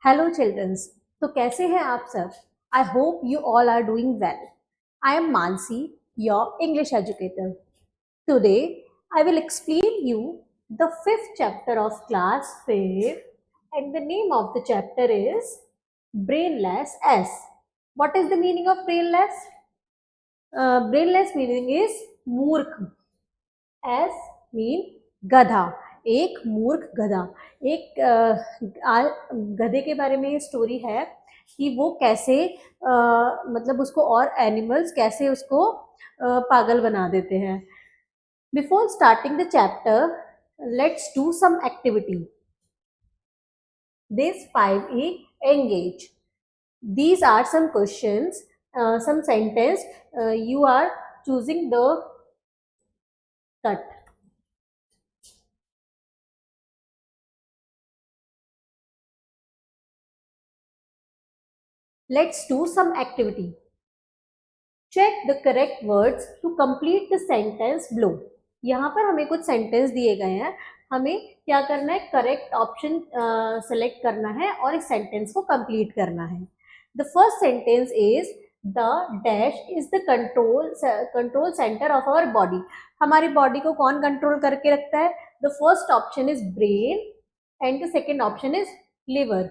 Hello children's. तो कैसे हैं आप सब? I hope you all are doing well. I am Mansi, your English educator. Today I will explain you the fifth chapter of class 5 and the name of the chapter is brainless s. What is the meaning of brainless? Brainless meaning is मूर्ख। S mean गधा, एक मूर्ख गधा। एक गधे के बारे में ये स्टोरी है कि वो कैसे मतलब उसको और एनिमल्स कैसे उसको पागल बना देते हैं। Before starting the chapter, let's do some activity. This 5E engage. These are some questions, some sentence. You are choosing the cut. Let's do some activity. Check the correct words to complete the sentence below. यहाँ पर हमें कुछ sentence दिए गए हैं, हमें क्या करना है, करेक्ट ऑप्शन सेलेक्ट करना है और इस सेंटेंस को कंप्लीट करना है। The first sentence is the dash is the control centre of our body. हमारी बॉडी को कौन कंट्रोल करके रखता है? The first option is brain and the second option is liver.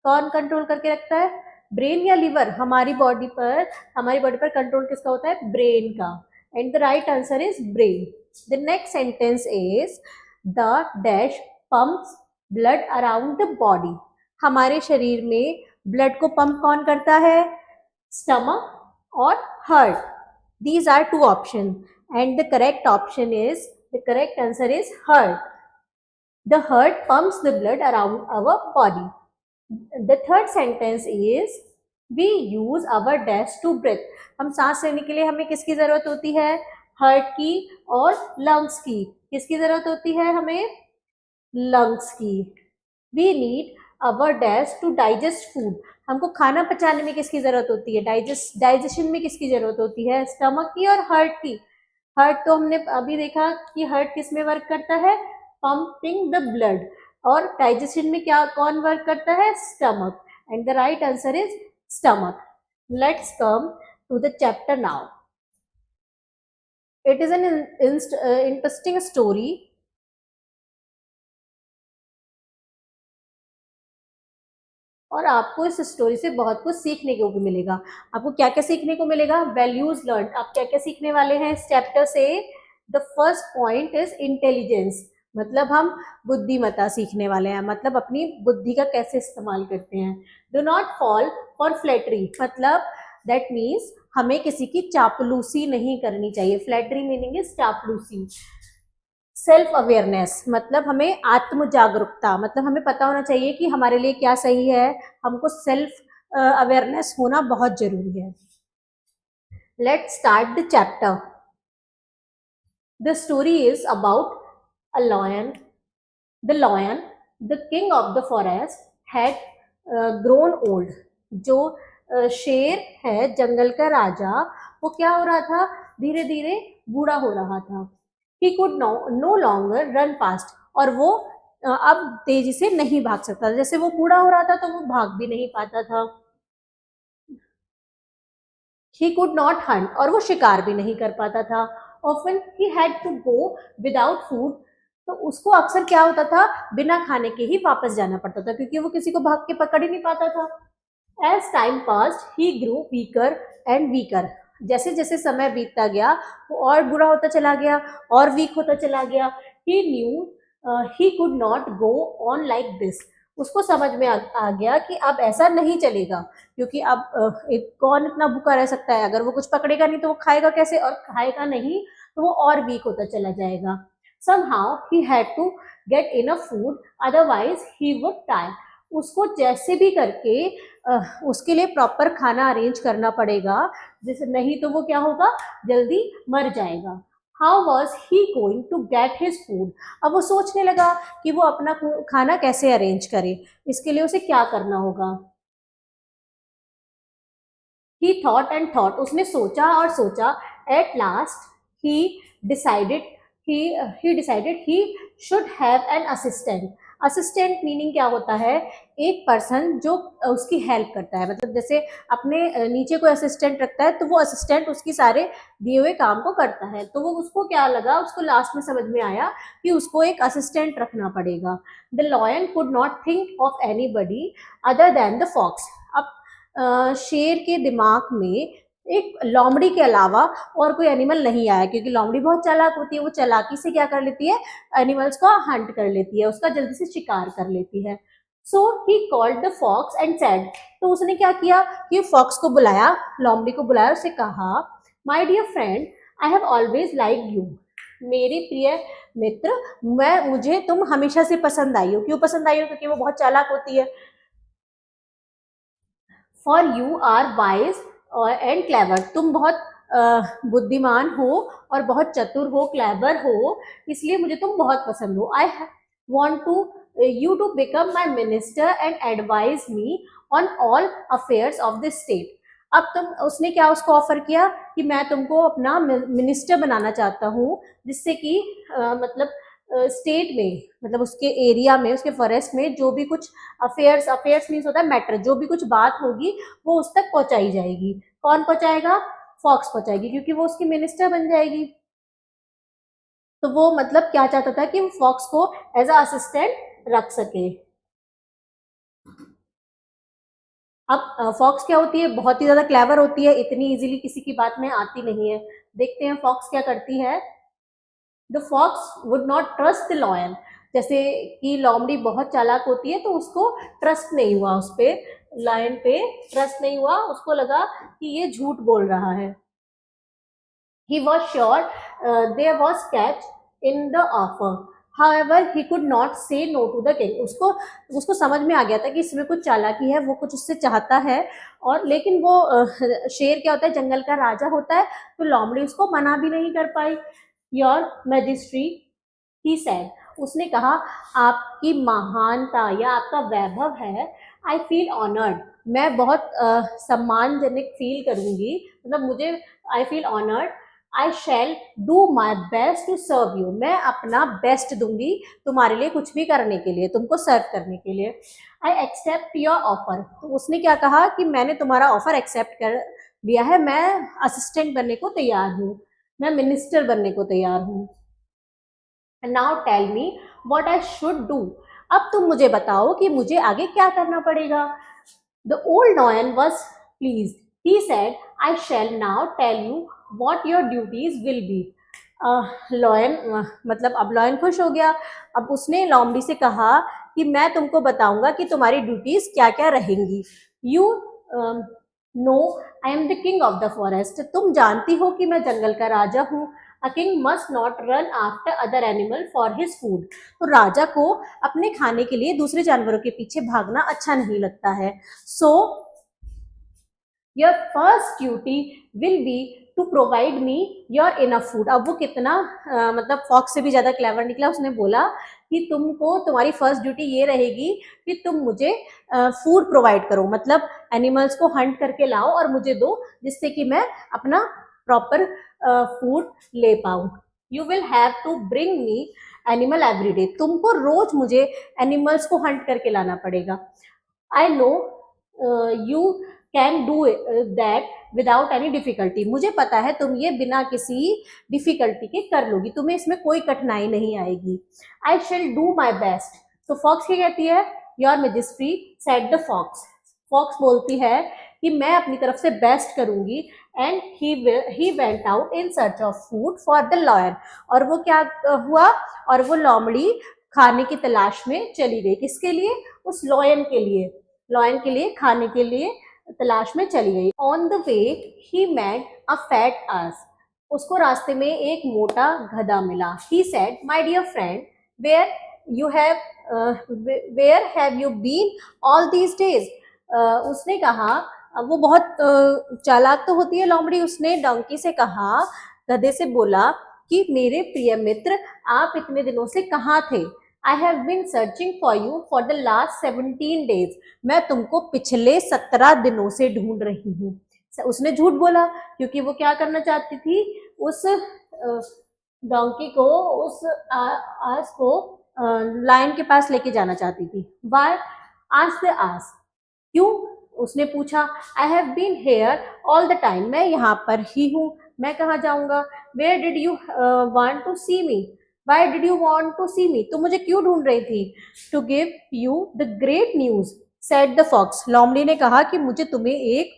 कौन कंट्रोल करके रखता है, ब्रेन या लिवर? हमारी बॉडी पर कंट्रोल किसका होता है? ब्रेन का। And the right answer is brain. The next sentence is the dash pumps blood around the body. हमारे शरीर में ब्लड को पंप कौन करता है? स्टमक और heart. These are two options and the correct answer is heart. The heart pumps the blood around our body. The third sentence is we use our dash to breathe. हम सांस लेने के लिए हमें किसकी जरूरत होती है? हार्ट की और लंग्स की। किसकी जरूरत होती है हमें? लंग्स की। We need our dash to digest food. हमको खाना पचाने में किसकी जरूरत होती है? डाइजेशन में किसकी जरूरत होती है? स्टमक की और हार्ट की। हार्ट तो हमने अभी देखा कि हार्ट किस में वर्क करता है? Pumping the blood. और डाइजेशन में क्या कौन वर्क करता है? Stomach. And the right answer is stomach. Let's come to the chapter now. It is an interesting story. और आपको इस स्टोरी से बहुत कुछ सीखने को भी मिलेगा। आपको क्या क्या सीखने को मिलेगा? Values learn. आप क्या क्या सीखने वाले हैं इस चैप्टर से? The first point is intelligence, मतलब हम बुद्धिमत्ता सीखने वाले हैं, मतलब अपनी बुद्धि का कैसे इस्तेमाल करते हैं। Do not fall for flattery, मतलब दैट मीन्स हमें किसी की चापलूसी नहीं करनी चाहिए। फ्लैटरी मीनिंग इज चापलूसी। सेल्फ अवेयरनेस, मतलब हमें आत्म जागरूकता, मतलब हमें पता होना चाहिए कि हमारे लिए क्या सही है। हमको सेल्फ अवेयरनेस होना बहुत जरूरी है। Let's start the chapter. The story is about a lion. The king of the forest had grown old. जो शेर है, जंगल का राजा, वो क्या हो रहा था? धीरे धीरे बूढ़ा हो रहा था। He could no longer run fast. और वो अब तेजी से नहीं भाग सकता। जैसे वो बूढ़ा हो रहा था तो वो भाग भी नहीं पाता था। He could not hunt. और वो शिकार भी नहीं कर पाता था। Often he had to go without food. तो उसको अक्सर क्या होता था? बिना खाने के ही वापस जाना पड़ता था, क्योंकि वो किसी को भाग के पकड़ ही नहीं पाता था। As time passed, he grew weaker and weaker. जैसे जैसे समय बीतता गया वो और बुरा होता चला गया और वीक होता चला गया। He knew he could not go on like this. उसको समझ में आ गया कि अब ऐसा नहीं चलेगा, क्योंकि अब कौन इतना भूखा रह सकता है? अगर वो कुछ पकड़ेगा नहीं तो वो खाएगा कैसे? और खाएगा नहीं तो वो और वीक होता चला जाएगा। Somehow he had to get enough food, otherwise he would die. उसको जैसे भी करके उसके लिए प्रॉपर खाना अरेंज करना पड़ेगा, जैसे नहीं तो वो क्या होगा? जल्दी मर जाएगा। How was he going to get his food? अब वो सोचने लगा कि वो अपना खाना कैसे अरेंज करे, इसके लिए उसे क्या करना होगा। He thought and thought. उसने सोचा और सोचा। At last he decided he should have an assistant. Assistant meaning क्या होता है? एक पर्सन जो उसकी हेल्प करता है, मतलब जैसे अपने नीचे कोई असिस्टेंट रखता है तो वो असिस्टेंट उसकी सारे दिए हुए काम को करता है। तो वो उसको क्या लगा, उसको लास्ट में समझ में आया कि उसको एक असिस्टेंट रखना पड़ेगा। The lion could not think of anybody other than the fox. अब शेर के दिमाग में एक लोमड़ी के अलावा और कोई एनिमल नहीं आया, क्योंकि लोमड़ी बहुत चालाक होती है, वो चालाकी से क्या कर लेती है, एनिमल्स को हंट कर लेती है, उसका जल्दी से शिकार कर लेती है। So he called the fox and said, तो उसने क्या किया कि फॉक्स को बुलाया, लोमड़ी को बुलाया, उससे कहा, my dear friend, I have always like you, मेरे प्रिय मित्र, मुझे तुम हमेशा से पसंद आई हो। क्यों पसंद आई हो? क्योंकि वो बहुत चालाक होती है। For you are wise and clever, तुम बहुत बुद्धिमान हो और बहुत चतुर हो, क्लेवर हो, इसलिए मुझे तुम बहुत पसंद हो। I want to you to become my minister and advise me on all affairs of the state. अब उसने क्या उसको ऑफर किया कि मैं तुमको अपना मिनिस्टर बनाना चाहता हूँ, जिससे कि मतलब स्टेट में, मतलब उसके एरिया में, उसके फॉरेस्ट में जो भी कुछ अफेयर्स मीन्स होता है मैटर, जो भी कुछ बात होगी वो उस तक पहुंचाई जाएगी। कौन पहुंचाएगा? फॉक्स पहुंचाएगी, क्योंकि वो उसकी मिनिस्टर बन जाएगी। तो वो मतलब क्या चाहता था कि वो फॉक्स को एज अ असिस्टेंट रख सके। अब फॉक्स क्या होती है? बहुत ही ज्यादा क्लेवर होती है, इतनी इजीली किसी की बात में आती नहीं है। देखते हैं फॉक्स क्या करती है। The fox would not trust the lion, जैसे कि लोमड़ी बहुत चालाक होती है तो उसको ट्रस्ट नहीं हुआ, उस पे लायन पे ट्रस्ट नहीं हुआ, उसको लगा कि ये झूठ बोल रहा है। He was sure there was catch in the offer. However, he could not say no to the king. उसको समझ में आ गया था कि इसमें कुछ चालाकी है, वो कुछ उससे चाहता है, और लेकिन वो शेर क्या होता है, जंगल का राजा होता है, तो लोमड़ी उसको मना भी नहीं कर पाई। योर मैजिस्ट्री, ही सेड, उसने कहा, आपकी महानता या आपका वैभव है। आई फील ऑनर्ड, मैं बहुत सम्मानजनक फील करूंगी, मतलब मुझे I feel honoured. I shall do my best to serve you, मैं अपना बेस्ट दूंगी तुम्हारे लिए, कुछ भी करने के लिए, तुमको सर्व करने के लिए। आई एक्सेप्ट योर ऑफर, तो उसने क्या कहा कि मैंने तुम्हारा ऑफर एक्सेप्ट कर लिया है, मैं असिस्टेंट बनने को तैयार हूँ, मैं मिनिस्टर बनने को तैयार हूँ। Now tell me what I should do, अब तुम मुझे बताओ कि मुझे आगे क्या करना पड़ेगा। The old lion was please, he said, I shall now tell you what your duties will be. Lion मतलब अब लॉयन खुश हो गया, अब उसने लोमड़ी से कहा कि मैं तुमको बताऊंगा कि तुम्हारी ड्यूटीज क्या क्या रहेंगी। You know I am the king of the forest, तुम जानती हो कि मैं जंगल का राजा हूँ। A king must not run after other animal for his food, तो राजा को अपने खाने के लिए दूसरे जानवरों के पीछे भागना अच्छा नहीं लगता है। So your first duty will be to provide me your enough food. अब वो कितना मतलब फॉक्स से भी ज्यादा क्लेवर निकला, उसने बोला कि तुमको तुम्हारी फर्स्ट ड्यूटी ये रहेगी कि तुम मुझे फूड प्रोवाइड करो, मतलब एनिमल्स को हंट करके लाओ और मुझे दो, जिससे कि मैं अपना प्रॉपर फूड ले पाऊँ। You will have to bring me animal every day, तुमको रोज मुझे एनिमल्स को हंट करके लाना पड़ेगा। I know you can do that without any difficulty, मुझे पता है तुम ये बिना किसी डिफिकल्टी के कर लोगी, तुम्हें इसमें कोई कठिनाई नहीं आएगी। I shall do my best, तो फॉक्स क्या कहती है? Your majesty said the fox, fox बोलती है कि मैं अपनी तरफ से बेस्ट करूंगी। And he went out in search of food for the lion, और वो क्या हुआ, और वो लोमड़ी खाने की तलाश में चली गई। किसके लिए? उस लॉयन के लिए, लॉयन के लिए खाने के लिए तलाश में चली गई। On the way he met a fat ass, उसको रास्ते में एक मोटा गधा मिला। He said, my dear friend, where you have where have you been all these days. उसने कहा, वो बहुत चालाक तो होती है लोमड़ी, उसने डंकी से कहा, गधे से बोला कि मेरे प्रिय मित्र, आप इतने दिनों से कहाँ थे? I have been searching for you for the last 17 days, मैं तुमको पिछले 17 दिनों से ढूंढ रही हूँ। उसने झूठ बोला, क्योंकि वो क्या करना चाहती थी, उस डोंकी को, उस आस को लायन के पास लेके जाना चाहती थी। वाई आस्क्ड द आस, क्यों? उसने पूछा। I have been here all the time, मैं यहाँ पर ही हूँ, मैं कहाँ जाऊँगा? Where did you want to see me, why did you want to see me, तुम मुझे क्यों ढूंढ रही थी? To give you the great news said the fox, लोमड़ी ने कहा कि मुझे तुम्हें एक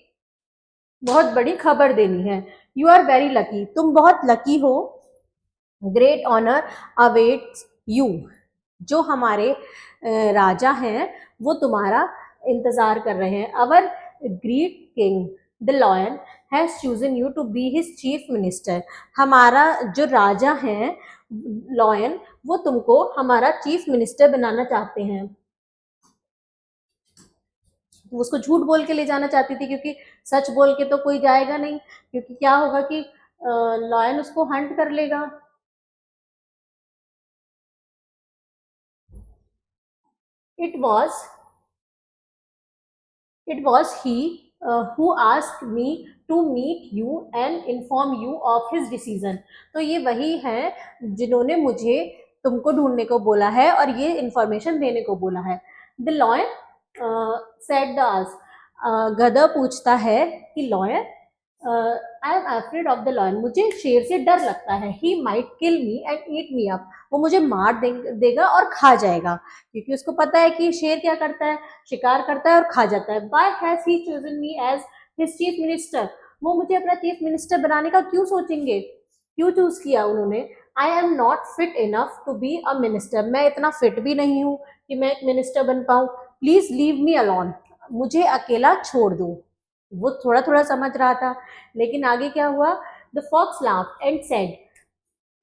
बहुत बड़ी खबर देनी है। यू आर वेरी लकी, तुम बहुत लकी हो। ग्रेट ऑनर अवेट्स यू, जो हमारे राजा हैं वो तुम्हारा इंतजार कर रहे हैं। Our great king the lion has chosen you to be his chief minister, हमारा जो राजा हैं लॉयन वो तुमको हमारा चीफ मिनिस्टर बनाना चाहते हैं। वो उसको झूठ बोल के ले जाना चाहती थी, क्योंकि सच बोल के तो कोई जाएगा नहीं, क्योंकि क्या होगा कि लॉयन उसको हंट कर लेगा। It was he who asked me to meet you and inform you of his decision, तो ये वही है जिन्होंने मुझे तुमको ढूंढने को बोला है और ये इंफॉर्मेशन देने को बोला है। द लॉयन सेड द आस, गधा पूछता है कि lion, I am afraid of the lion, मुझे शेर से डर लगता है। He might kill me and eat me up, वो मुझे मार देगा और खा जाएगा, क्योंकि उसको पता है कि शेर क्या करता है, शिकार करता है और खा जाता है। Why has he chosen me as his chief minister, वो मुझे अपना चीफ मिनिस्टर बनाने का क्यों सोचेंगे, क्यों चूज किया उन्होंने? I am not fit enough to be a minister, मैं इतना फिट भी नहीं हूँ कि मैं एक मिनिस्टर बन पाऊँ। प्लीज लीव मी अलोन, मुझे अकेला छोड़ दो। वो थोड़ा थोड़ा समझ रहा था, लेकिन आगे क्या हुआ? The fox laughed and said,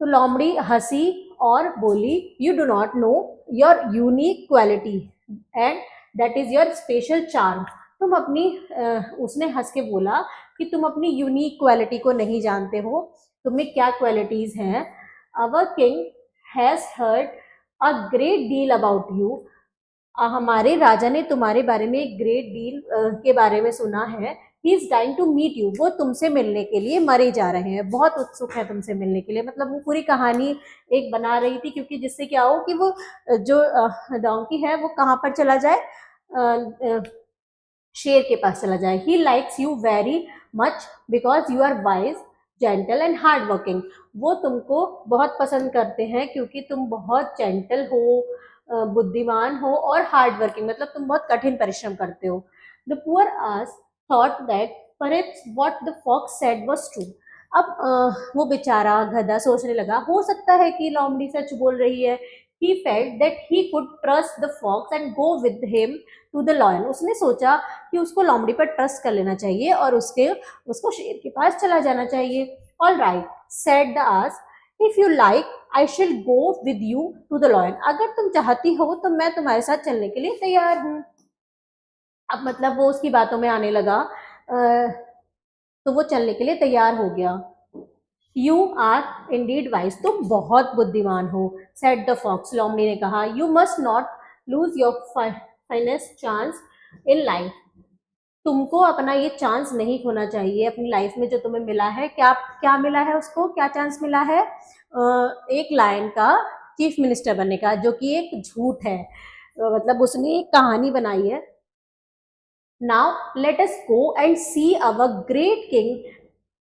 तो लोमड़ी हंसी और बोली, you do not know your unique quality and that is your special charm, तुम अपनी उसने हंस के बोला कि तुम अपनी यूनिक क्वालिटी को नहीं जानते हो, तुम्हें क्या क्वालिटीज हैं। Our king has heard a great deal about you, हमारे राजा ने तुम्हारे बारे में एक ग्रेट डील के बारे में सुना है। He is dying to meet you, वो तुमसे मिलने के लिए मरे जा रहे हैं, बहुत उत्सुक है तुमसे मिलने के लिए। मतलब वो पूरी कहानी एक बना रही थी, क्योंकि जिससे क्या हो कि वो जो डोंकी है वो कहाँ पर चला जाए, शेर के पास चला जाए। He likes you very much because you are wise gentle and hard working, वो तुमको बहुत पसंद करते हैं क्योंकि तुम बहुत जेंटल हो, बुद्धिमान हो और हार्ड वर्किंग, मतलब तुम बहुत कठिन परिश्रम करते हो। The poor ass thought that perhaps what the fox said was true, अब वो बेचारा गधा सोचने लगा, हो सकता है कि लोमड़ी सच बोल रही है। He felt that he could trust the fox and go with him to the lion, उसने सोचा कि उसको लोमड़ी पर ट्रस्ट कर लेना चाहिए और उसको शेर के पास चला जाना चाहिए। All right said the ass, if you like I shall go with you to the lion, अगर तुम चाहती हो तो मैं तुम्हारे साथ चलने के लिए तैयार हूँ। अब मतलब वो उसकी बातों में आने लगा, तो वो चलने के लिए तैयार हो गया। यू आर इंडीड वाइज, तुम बहुत बुद्धिमान हो। सेड द फॉक्स, लोमड़ी ने कहा। You must not lose your finest chance in life, तुमको अपना ये चांस नहीं खोना चाहिए अपनी लाइफ में जो तुम्हें मिला है। क्या क्या मिला है उसको, क्या चांस मिला है? एक लायन का चीफ मिनिस्टर बनने का, जो कि एक झूठ है, मतलब उसने एक कहानी बनाई है। Now let us go and see our great king,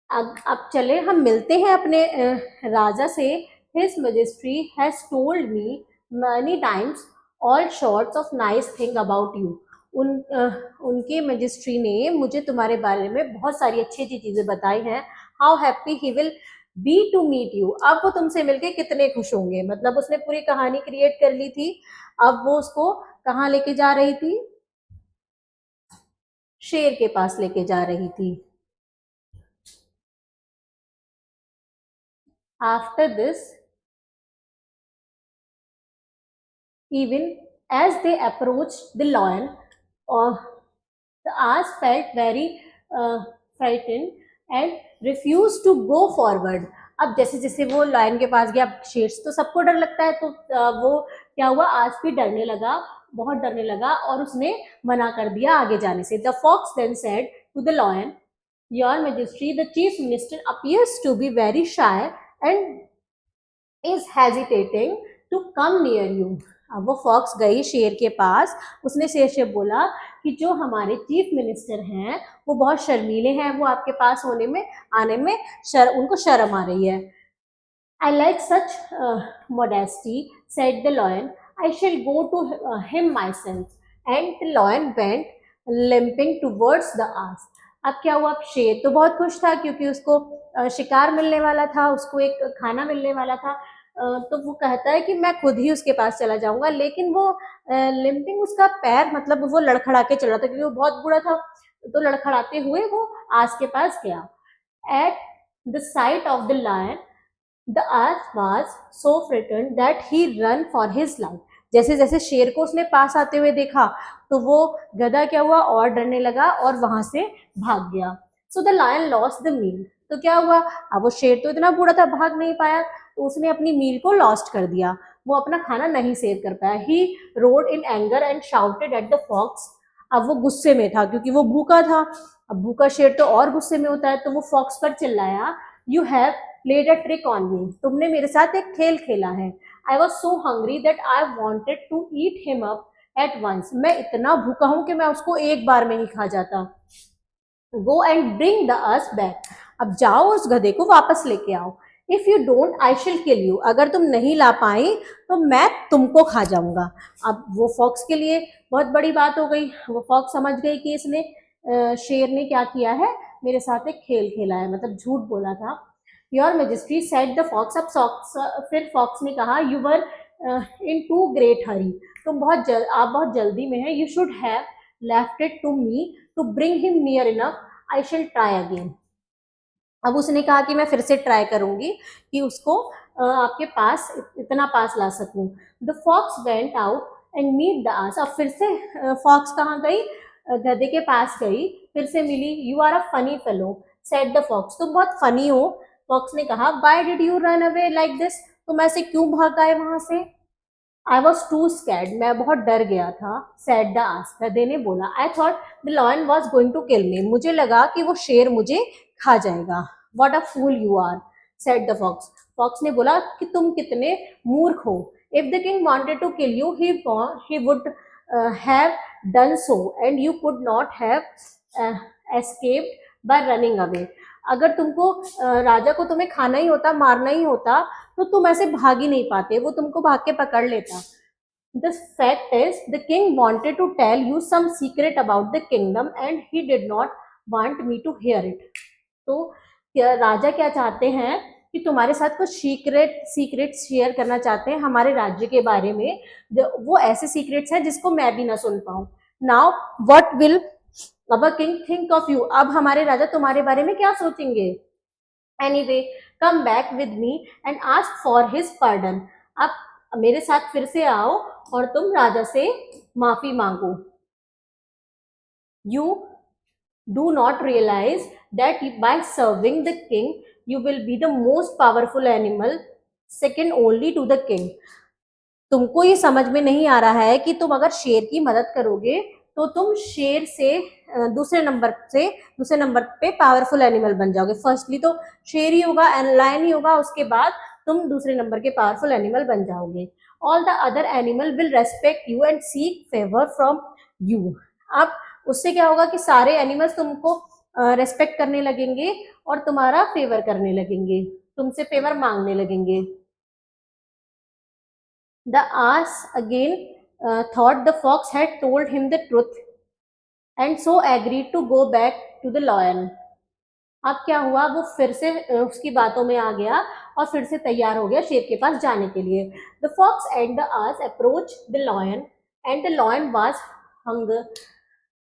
अब चले हम मिलते हैं अपने राजा से। His majesty has told me many times all sorts of nice thing about you, उनके मैजिस्ट्री ने मुझे तुम्हारे बारे में बहुत सारी अच्छी अच्छी चीज़ें बताई हैं। How happy he will be to meet you, अब वो तुमसे मिलके कितने खुश होंगे। मतलब उसने पूरी कहानी क्रिएट कर ली थी, अब वो उसको कहाँ लेके जा रही थी? शेर के पास लेके जा रही थी। After this, even as they approached the lion, the ass felt very frightened and refused to go forward. अब जैसे जैसे वो लायन के पास गया, शेर से तो सबको डर लगता है, तो वो क्या हुआ, आज भी डरने लगा, बहुत डरने लगा और उसने मना कर दिया आगे जाने से। The fox then said to the lion, your majesty the chief minister appears to be very shy and is hesitating to come near you. अब वो फॉक्स गई शेर के पास, उसने शेर से बोला कि जो हमारे चीफ मिनिस्टर हैं वो बहुत शर्मीले हैं, वो आपके पास होने में आने में उनको शर्म आ रही है। I like such modesty, said the lion. I shall go to him myself. And the lion went limping towards the ass. अब क्या हुआ, अब शेर तो बहुत खुश था क्योंकि उसको शिकार मिलने वाला था, उसको एक खाना मिलने वाला था। तो वो कहता है कि मैं खुद ही उसके पास चला जाऊंगा, लेकिन वो लिम्पिंग, उसका पैर मतलब वो लड़खड़ा के चल रहा था क्योंकि वो बहुत बुरा था, तो लड़खड़ाते हुए वो आस के पास गया। At the sight of the lion The ass was so frightened that he ran for his life. जैसे जैसे शेर को उसने पास आते हुए देखा तो वो गधा क्या हुआ, और डरने लगा और वहां से भाग गया। So the lion lost the meal. तो क्या हुआ, अब वो शेर तो इतना बूढ़ा था, भाग नहीं पाया, तो उसने अपनी मील को लॉस्ट कर दिया, वो अपना खाना नहीं सेव कर पाया। He roared in anger and shouted at the fox. अब वो गुस्से में था क्योंकि वो भूखा था, अब भूखा शेर तो और गुस्से में होता है, तो वो फॉक्स पर चिल्लाया, You have played a trick on me. तुमने मेरे साथ एक खेल खेला है। I was so hungry that I wanted to eat him up at once. मैं इतना भूखा हूं कि मैं उसको एक बार में ही खा जाता। Go and bring the ass back. अब जाओ उस गधे को वापस लेके आओ। If you don't, I shall kill you. अगर तुम नहीं ला पाई तो मैं तुमको खा जाऊंगा। अब वो फॉक्स के लिए बहुत बड़ी बात हो गई, वो फॉक्स समझ गई कि इसने शेर ने क्या किया है, मेरे साथ एक खेल खेला है, मतलब झूठ बोला था। Your majesty said the fox. अब फिर फॉक्स ने कहा, you were in too great hurry, तुम आप बहुत जल्दी में है। You should have left it to me to bring him near enough, I shall try again. अब उसने कहा कि मैं फिर से ट्राई करूंगी कि उसको आपके पास इतना पास ला सकूं। The fox went out and meet the ass. अब फिर से फॉक्स कहाँ गई, गधे के पास गई, फिर से मिली। You are a funny fellow, said the fox. तुम बहुत फनी हो, फॉक्स ने कहा। Why did you run away like this, तुम ऐसे क्यों भाग आए वहां से। आई वॉज टू स्कैर्ड, मैं बहुत डर गया था। सेड द आस, गधे ने बोला। I thought the lion was going to kill me, मुझे लगा कि वो शेर मुझे खा जाएगा। What a fool you are, said the fox. Fox ने बोला कि तुम कितने मूर्ख हो। If the king wanted to kill you he would have done so and you could not have escaped by running away. अगर तुमको राजा को तुम्हें खाना ही होता, मारना ही होता, तो तुम ऐसे भाग ही नहीं पाते, वो तुमको भाग के पकड़ लेता। The fact is, the king wanted to tell you some secret about the kingdom and he did not want me to hear it. तो राजा क्या चाहते हैं कि तुम्हारे साथ कुछ सीक्रेट शेयर करना चाहते हैं हमारे राज्य के बारे में, वो ऐसे सीक्रेट्स हैं जिसको मैं भी ना सुन पाऊं। Now what will our king think of you, अब हमारे राजा तुम्हारे बारे में क्या सोचेंगे। Anyway come back with me and ask for his pardon. अब मेरे साथ फिर से आओ और तुम राजा से माफी मांगो। You do not realise that by serving the king you will be the most powerful animal second only to the king. तुमको ये समझ में नहीं आ रहा है कि तुम अगर शेर की मदद करोगे तो तुम शेर से दूसरे नंबर पे पावरफुल एनिमल बन जाओगे। फर्स्टली तो शेर ही होगा, लायन ही होगा, उसके बाद तुम दूसरे नंबर के पावरफुल एनिमल बन जाओगे। All the other animal will respect you and seek favour from you. अब उससे क्या होगा कि सारे एनिमल्स तुमको रेस्पेक्ट करने लगेंगे और तुम्हारा फेवर करने लगेंगे, तुमसे फेवर मांगने लगेंगे। The ass again thought the fox had told him the truth and so agreed to go back to the lion. अब क्या हुआ, वो फिर से उसकी बातों में आ गया और फिर से तैयार हो गया शेर के पास जाने के लिए। The fox and the ass approached the lion and the lion was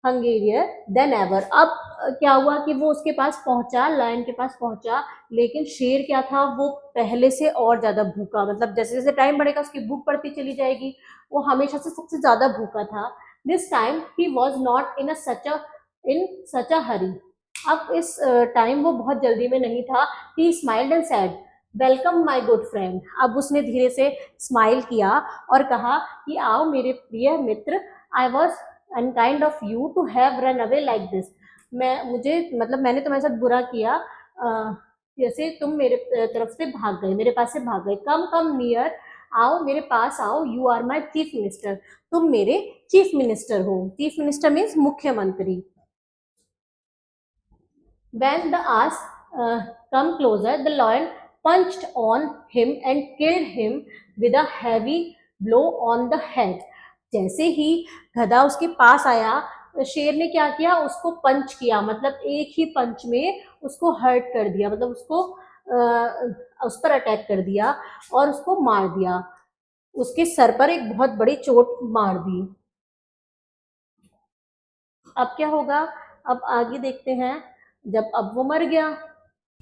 hungrier than ever. अब क्या हुआ कि वो उसके पास पहुंचा, लायन के पास पहुंचा, लेकिन शेर क्या था, वो पहले से और ज्यादा भूखा, मतलब जैसे जैसे टाइम बढ़ेगा उसकी भूख बढ़ती चली जाएगी, वो हमेशा से सबसे ज्यादा भूखा था। This time he was not in such a hurry. अब इस टाइम वो बहुत जल्दी में नहीं था। He smiled and said welcome my good friend. अब उसने धीरे से स्माइल किया और कहा कि आओ मेरे प्रिय मित्र, I was unkind of you to have run away like this. मैंने तुम्हारे साथ बुरा किया, जैसे तुम मेरे तरफ से भाग गए, मेरे पास से भाग गए। कम नियर आओ मेरे पास आओ, you are my chief minister, तुम मेरे चीफ मिनिस्टर हो। चीफ मिनिस्टर मीन्स मुख्यमंत्री। When the ass come closer, the lion punched on him and killed him with a heavy blow on the head. जैसे ही गधा उसके पास आया, शेर ने क्या किया, उसको पंच किया, मतलब एक ही पंच में उसको हर्ट कर दिया, मतलब उसको उस पर अटैक कर दिया और उसको मार दिया, उसके सर पर एक बहुत बड़ी चोट मार दी। अब क्या होगा, अब आगे देखते हैं। जब अब वो मर गया,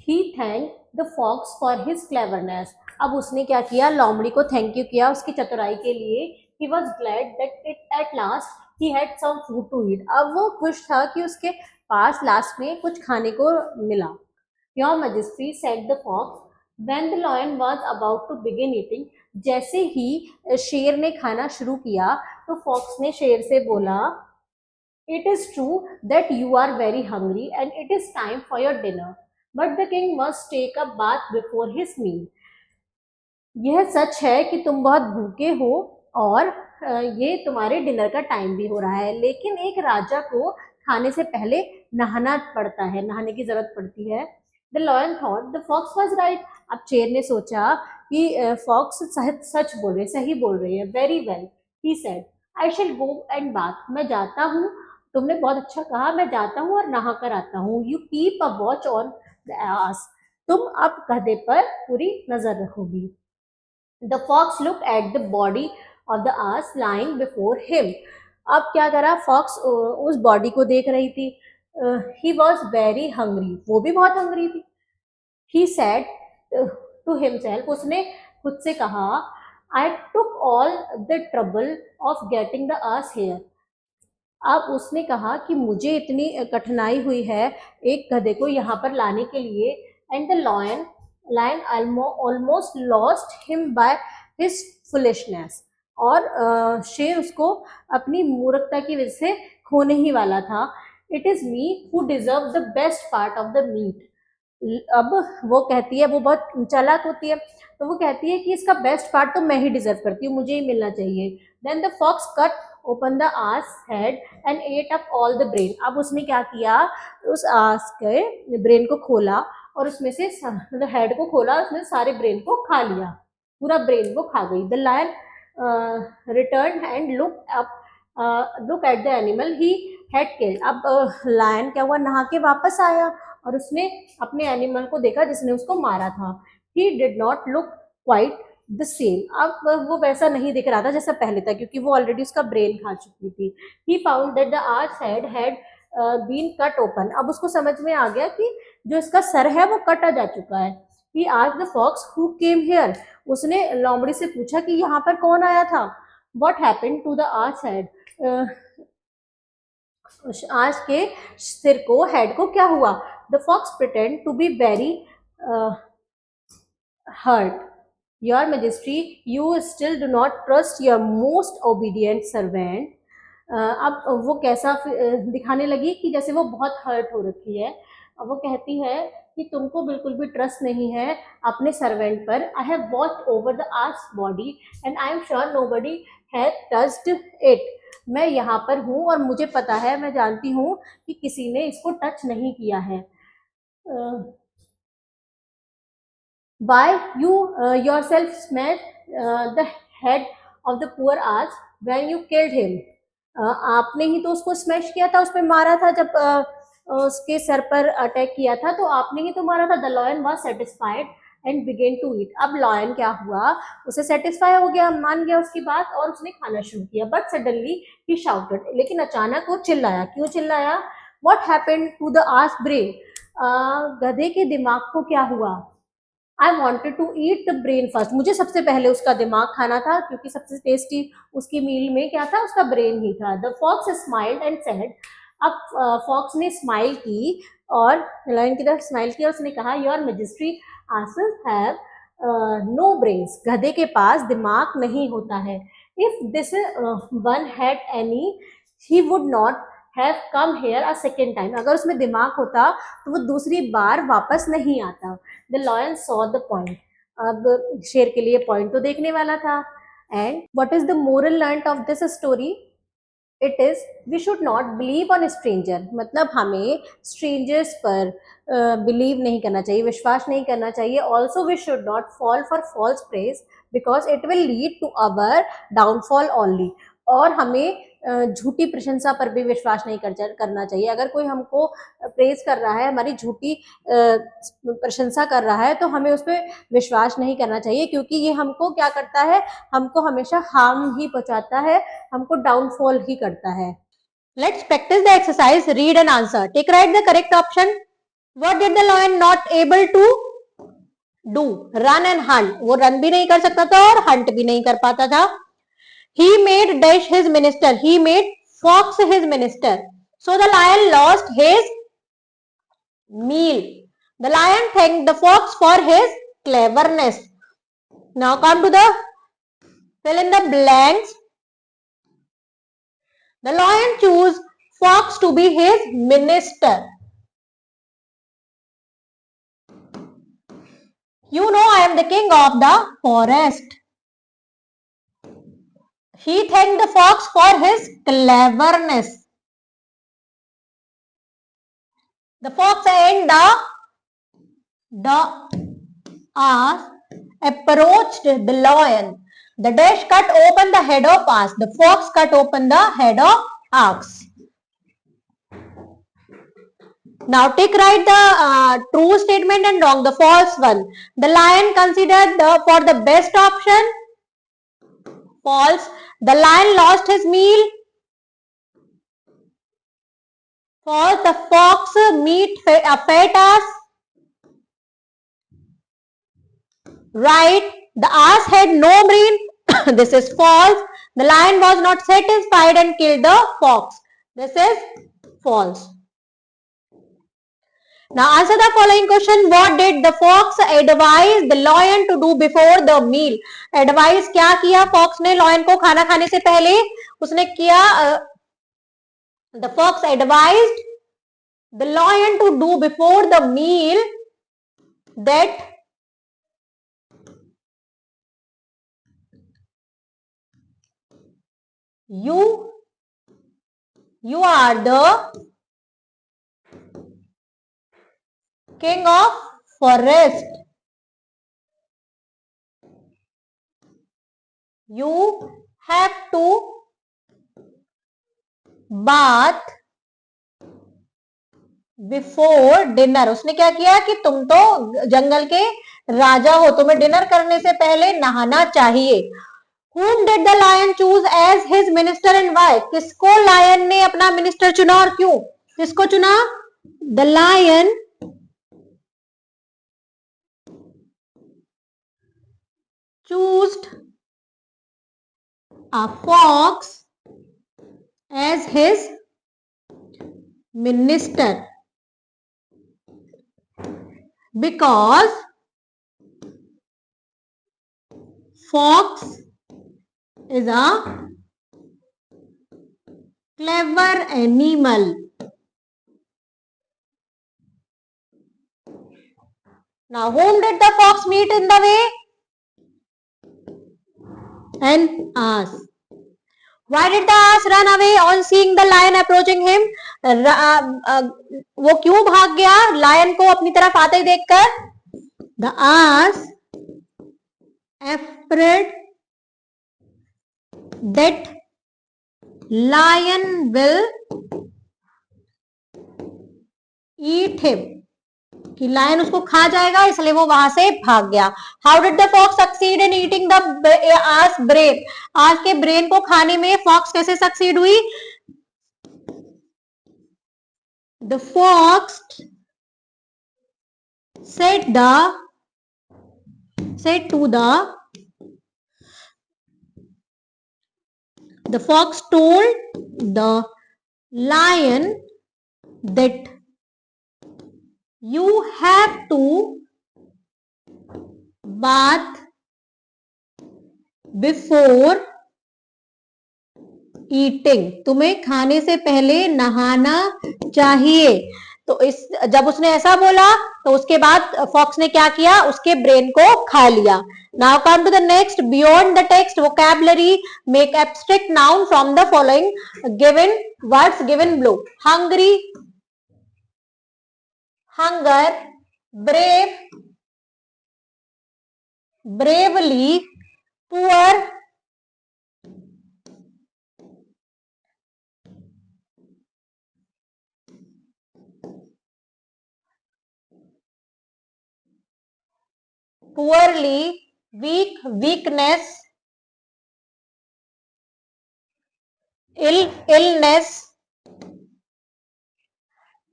he thanked the fox for his cleverness. अब उसने क्या किया, लोमड़ी को थैंक यू किया उसकी चतुराई के लिए। he was glad that it at last he had some food to eat. अब वो खुश था कि उसके पास लास्ट में कुछ खाने को मिला। Your Majesty, said the fox, when the lion was about to begin eating. जैसे ही शेर ने खाना शुरू किया तो फॉक्स ने शेर से बोला, It is true that you are very hungry and it is time for your dinner, but the king must take a bath before his meal. यह सच है कि तुम बहुत भूखे हो और ये तुम्हारे डिनर का टाइम भी हो रहा है, लेकिन एक राजा को खाने से पहले नहाना पड़ता है, नहाने की जरूरत पड़ती है। The lion thought the fox was right. अब शेर ने सोचा कि फॉक्स सच बोल रहे, सही बोल रहे हैं। Very well, he said, I shall go and bath. मैं जाता हूँ, तुमने बहुत अच्छा कहा, मैं जाता हूँ और नहा कर आता हूँ। You keep a watch on the ass. तुम अब गधे पर पूरी नजर रखोगी। The fox looked at the body of the ass lying before him. अब क्या करा, फॉक्स उस बॉडी को देख रही थी। He was very hungry. वो भी बहुत हंगरी थी। He said to himself, उसने खुद से कहा, I took all the trouble of getting the ass here. अब उसने कहा कि मुझे इतनी कठिनाई हुई है एक गधे को यहाँ पर लाने के लिए। And the lion almost lost him by his foolishness. और शेर उसको अपनी मूर्खता की वजह से खोने ही वाला था। It is me who deserve the best part of the meat. अब वो कहती है, वो बहुत चालाक होती है, तो वो कहती है कि इसका बेस्ट पार्ट तो मैं ही डिजर्व करती हूँ, मुझे ही मिलना चाहिए। Then the fox cut open the ass head and ate up all the brain. अब उसने क्या किया, उस आस के ब्रेन को खोला और उसमें से हेड को खोला, उसने सारे ब्रेन को खा लिया, पूरा ब्रेन को खा गई। The lion return and look at the animal he had killed. अब लायन क्या हुआ, नहा के वापस आया और उसने अपने एनिमल को देखा जिसने उसको मारा था। He did not look quite the same. अब वो वैसा नहीं दिख रहा था जैसा पहले था, क्योंकि वो ऑलरेडी उसका ब्रेन खा चुकी थी। He found that the ass head had been cut open. अब उसको समझ में आ गया कि जो इसका सर है वो कटा जा चुका है। He asked the fox who came here. उसने लोमड़ी से पूछा कि यहाँ पर कौन आया था। What happened to the ass head. आज के सिर को, हेड को क्या हुआ। The fox pretend to be very hurt. Your Majesty, you still do not trust your most obedient servant. अब वो कैसा दिखाने लगी कि जैसे वो बहुत हर्ट हो रखी है। अब वो कहती है कि तुमको बिल्कुल भी ट्रस्ट नहीं है अपने सर्वेंट पर। I have watched over the ass body and I am sure nobody has touched it. मैं यहाँ पर हूँ और मुझे पता है, मैं जानती हूँ कि किसी ने इसको टच नहीं किया है। Why you yourself smashed the head of the poor ass when you killed him. आपने ही तो उसको स्मैश किया था, उस पर मारा था, जब उसके सर पर अटैक किया था तो आपने ही तो मारा था। The lion was satisfied and began to eat. अब लॉयन क्या हुआ, उसे सेटिस्फाई हो गया, मान गया उसकी बात और उसने खाना शुरू किया। बट सडनली ही शाउटेड, लेकिन अचानक वो चिल्लाया। क्यों चिल्लाया। What happened to the ass brain. गधे के दिमाग को क्या हुआ। I wanted to eat the brain first. मुझे सबसे पहले उसका दिमाग खाना था, क्योंकि सबसे टेस्टी उसकी मील में क्या था, उसका ब्रेन ही था। The fox smiled and said. अब फॉक्स ने स्माइल की और लायन की तरफ स्माइल किया, उसने कहा, Your Majesty, asses have no brains. गधे के पास दिमाग नहीं होता है। If this one had any, he would not have come here a second time. अगर उसमें दिमाग होता तो वो दूसरी बार वापस नहीं आता। The lion saw the point. अब शेर के लिए पॉइंट तो देखने वाला था। And what is the moral learn of this story? It is we should not believe on stranger, मतलब हमें स्ट्रेंजर्स पर बिलीव नहीं करना चाहिए, विश्वास नहीं करना चाहिए। Also we should not fall for false praise because it will lead to our downfall only. और हमें झूठी प्रशंसा पर भी विश्वास नहीं करना चाहिए। अगर कोई हमको प्रेज कर रहा है, हमारी झूठी प्रशंसा कर रहा है, तो हमें उस पर विश्वास नहीं करना चाहिए, क्योंकि ये हमको क्या करता है, हमको हमेशा हार्म ही पहुंचाता है, हमको डाउनफॉल ही करता है। Let's practise the exercise, read and answer, take right the correct option. What did the lion not able to do? Run and hunt, वो रन भी नहीं कर सकता था और हंट भी नहीं कर पाता था। He made dash his minister, he made fox his minister, so the lion lost his meal. The lion thanked the fox for his cleverness. Now come to the fill in the blanks. The lion chose fox to be his minister. You know I am the king of the forest. He thanked the fox for his cleverness. The fox and the ass approached the lion. The dash cut open the head of ass. The fox cut open the head of ox. Now take right the true statement and wrong the false one. The lion considered for the best option. False. The lion lost his meal. False. The fox meet a fat ass. Right. The ass had no brain. This is false. The lion was not satisfied and killed the fox. This is false. Now answer the following question. What did the fox advise the lion to do before the meal? Advise क्या किया fox ने lion को खाना खाने से पहले? उसने किया the fox advised the lion to do before the meal that you are the king of forest. You have to bath before dinner. उसने क्या किया कि तुम तो जंगल के राजा हो, तुम्हें डिनर करने से पहले नहाना चाहिए। Whom did the lion choose as his minister and why? किसको लायन ने अपना मिनिस्टर चुना और क्यों? किसको चुना? The lion chose a fox as his minister because fox is a clever animal. Now whom did the fox meet in the way? An ass. Why did the ass run away on seeing the lion approaching him? वो क्यों भाग गया lion को अपनी तरफ आते ही देखकर? The ass afraid that lion will eat him. कि लायन उसको खा जाएगा, इसलिए वो वहां से भाग गया। How did the fox succeed in eating the ass brain? Ass के ब्रेन को खाने में फॉक्स कैसे सक्सीड हुई? The fox said to the fox told the lion that you have to bath before eating. तुम्हें खाने से पहले नहाना चाहिए। तो इस जब उसने ऐसा बोला तो उसके बाद फॉक्स ने क्या किया, उसके ब्रेन को खा लिया. Now come to the next. Beyond the text vocabulary, make abstract noun from the following given words given below. Hungry, hunger, brave, bravely, poor, poorly, weak, weakness, illness,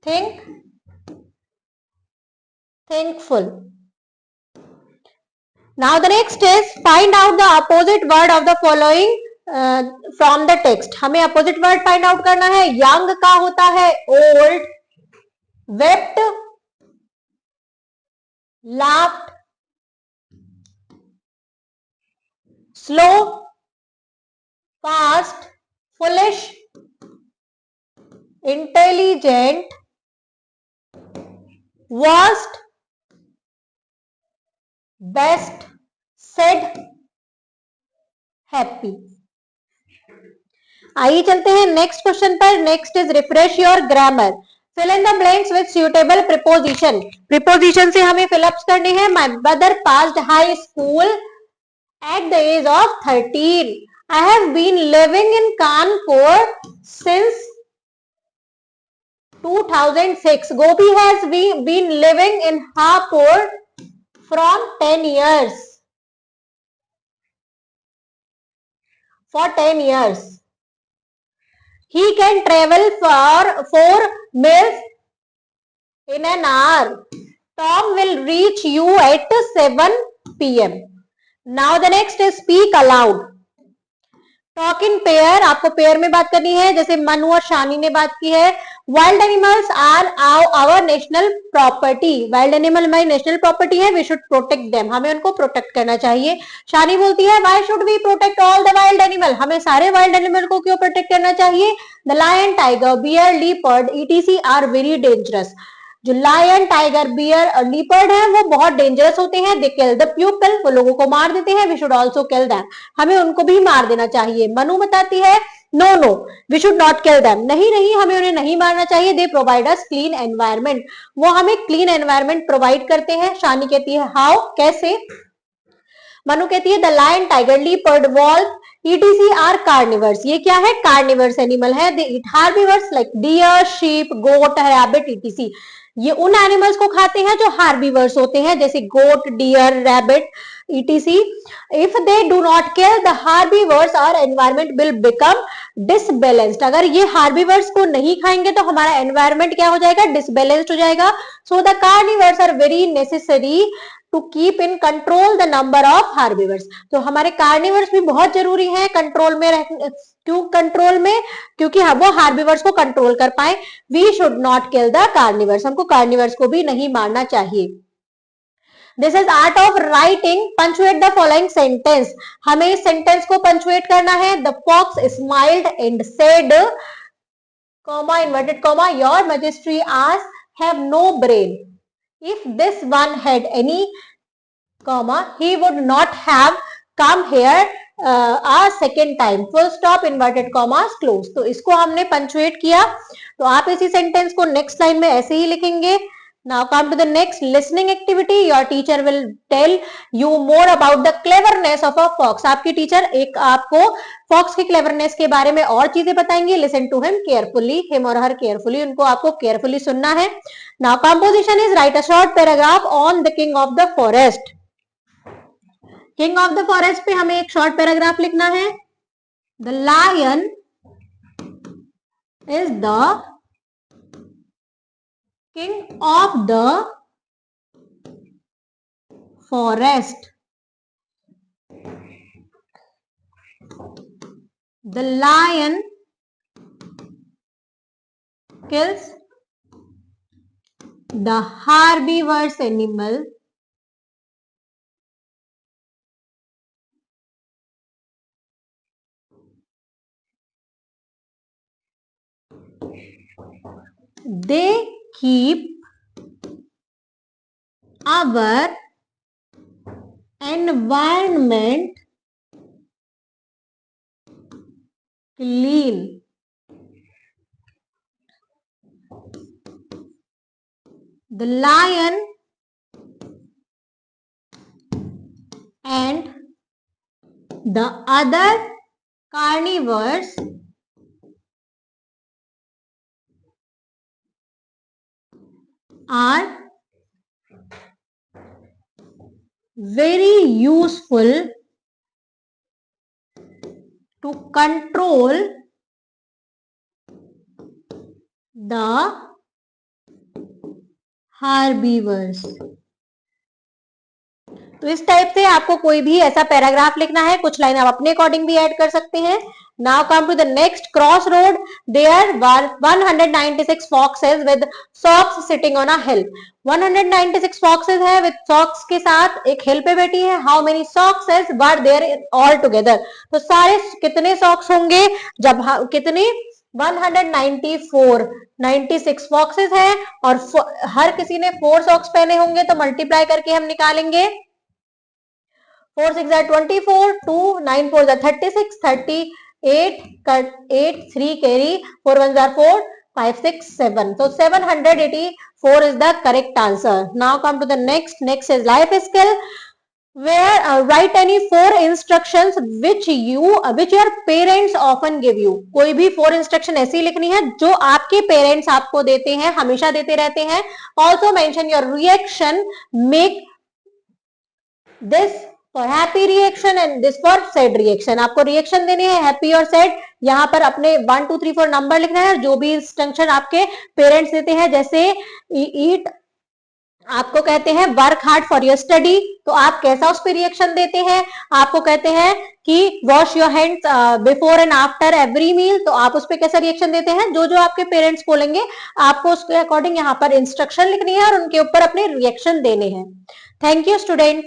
think, thankful. Now the next is find out the opposite word of the following from the text. हमें opposite word find out करना है. young का होता है old, wept, laughed, slow, fast, foolish, intelligent, worst, best, said, happy. आइए चलते हैं next question पर. Next is refresh your grammar. Fill in the blanks with suitable preposition. Preposition से हमें फिलअप्स करने हैं. My brother passed high school at the age of 13. I have been living in Kanpur since 2006. Gopi has been living in Hapur from 10 years. For 10 years. He can travel for 4 miles in an hour. Tom will reach you at 7 p.m. Now the next is speak aloud. Talk in pair. आपको pair में बात करनी है, जैसे मनु और शानी ने बात की है. Wild animals are our national property. Wild animal हमारी नेशनल प्रॉपर्टी है. We should protect them. हमें उनको प्रोटेक्ट करना चाहिए. शानी बोलती है why should we protect all the wild animal. हमें सारे वाइल्ड एनिमल को क्यों प्रोटेक्ट करना चाहिए. The lion, tiger, bear, leopard etc are very dangerous. जो लायन, टाइगर, बियर और लीपर्ड है वो बहुत डेंजरस होते हैं. They kill the people. वो लोगों को मार देते हैं. We should also kill them. हमें उनको भी मार देना चाहिए. मनु बताती है no no we should not kill them. नहीं नहीं हमें उन्हें नहीं मारना चाहिए. They provide us clean environment. वो हमें क्लीन एनवायरमेंट प्रोवाइड करते हैं. शानी कहती है हाउ, कैसे. मनु कहती है the lion, tiger, leopard, wolf etc are carnivores. ये क्या है, कार्निवर्स एनिमल है. They eat herbivores like deer, sheep, goat, rabbit etc. ये उन एनिमल्स को खाते हैं जो हार्बिवर्स होते हैं, जैसे goat, deer, rabbit etc. If they do not kill the herbivores our environment will become disbalanced. अगर ये हार्बिवर्स को नहीं खाएंगे तो हमारा एनवायरमेंट क्या हो जाएगा, डिसबैलेंस्ड हो जाएगा. So the carnivores are very necessary to keep in control the number of herbivores. तो हमारे कार्निवर्स भी बहुत जरूरी है कंट्रोल में रहने. क्यों कंट्रोल में, क्योंकि हम वो हार्बिवर्स को कंट्रोल कर पाए. We should not kill the carnivores. हमको कार्निवर्स को भी नहीं मारना चाहिए. This is art of writing. Punctuate the following sentence. हमें इस सेंटेंस को पंचुएट करना है. The fox smiled and said, comma, inverted comma, your majesty ass have no brain. If this one had any comma, he would not have come here a second time. Full stop, inverted commas, close. तो इसको हमने punctuate किया. तो आप इसी sentence को next line में ऐसे ही लिखेंगे. Now come to the next listening activity. Your teacher will tell you more about the cleverness of a fox. आपकी टीचर एक आपको फॉक्स की क्लेवरनेस के बारे में और चीजें बताएंगे. Listen to him carefully. Him और हर केयरफुली. उनको आपको केयरफुली सुनना है. Now composition is write a short paragraph on the king of the forest. King of the forest पे हमें एक शॉर्ट पैराग्राफ लिखना है. The lion is the king of the forest. The lion kills the herbivorous animal they keep our environment clean. The lion and the other carnivores are very useful to control the herbivores. तो इस type से आपको कोई भी ऐसा paragraph लिखना है, कुछ लाइन आप अपने अकॉर्डिंग भी ऐड कर सकते हैं. Now come to the next. Cross road there were 196 foxes with socks sitting on a hill. 196 foxes है with socks के साथ एक हिल पे बैठी है. How many foxes were there all together? तो सारे कितने socks होंगे जब कितने 194 96 foxes है और हर किसी ने 4 socks पहने होंगे तो मल्टीप्लाई करके हम निकालेंगे. 4 6 are 24, 2 9 4 are 36, 38 cut 8 3 carry 4 1s are 4 5 6 7. So 784 is the correct answer. Now come to the next. Next is life skill. Where write any 4 instructions which your parents often give you. कोई भी 4 instruction ऐसी लिखनी है जो आपके parents आपको देते हैं, हमेशा देते रहते हैं. Also mention your reaction. Make this for happy reaction and this for sad reaction. आपको रिएक्शन देने हैं हैप्पी और सैड. यहाँ पर अपने 1 2 3 4 नंबर लिखना है. जो भी इंस्ट्रक्शन आपके पेरेंट्स देते हैं, जैसे ईट आपको कहते हैं work hard for your study, तो आप कैसा उस पर रिएक्शन देते हैं. आपको कहते हैं कि wash your hands before and after every meal, तो आप उस पर कैसा रिएक्शन देते हैं. जो जो आपके पेरेंट्स बोलेंगे आपको उसके अकॉर्डिंग यहाँ पर इंस्ट्रक्शन लिखनी है और उनके ऊपर अपने रिएक्शन देने हैं. Thank you students.